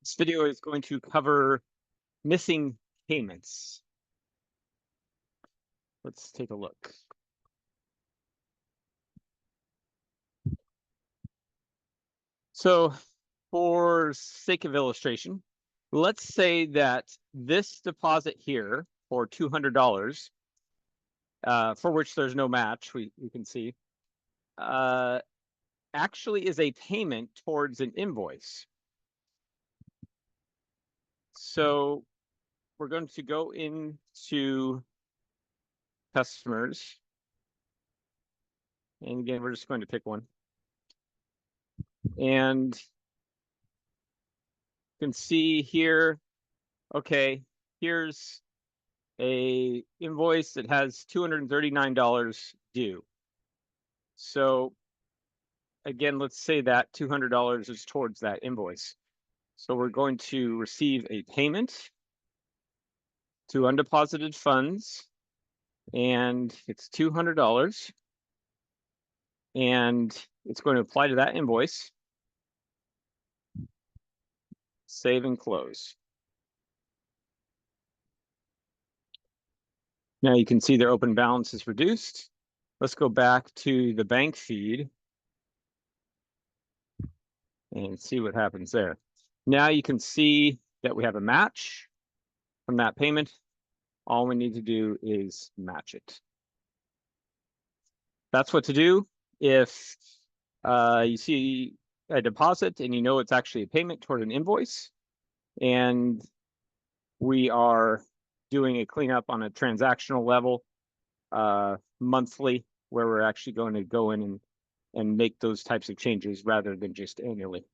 This video is going to cover missing payments. Let's take a look. So for sake of illustration, let's say that this deposit here for $200, for which there's no match, we can see, actually is a payment towards an invoice. So we're going to go into customers. And again, we're just going to pick one. And you can see here, okay, here's a invoice that has $239 due. So again, let's say that $200 is towards that invoice. So we're going to receive a payment to undeposited funds, and it's $200, and it's going to apply to that invoice. Save and close. Now you can see their open balance is reduced. Let's go back to the bank feed and see what happens there. Now you can see that we have a match from that payment. All we need to do is match it. That's what to do if you see a deposit and you know it's actually a payment toward an invoice, and we are doing a cleanup on a transactional level monthly, where we're actually going to go in and make those types of changes rather than just annually.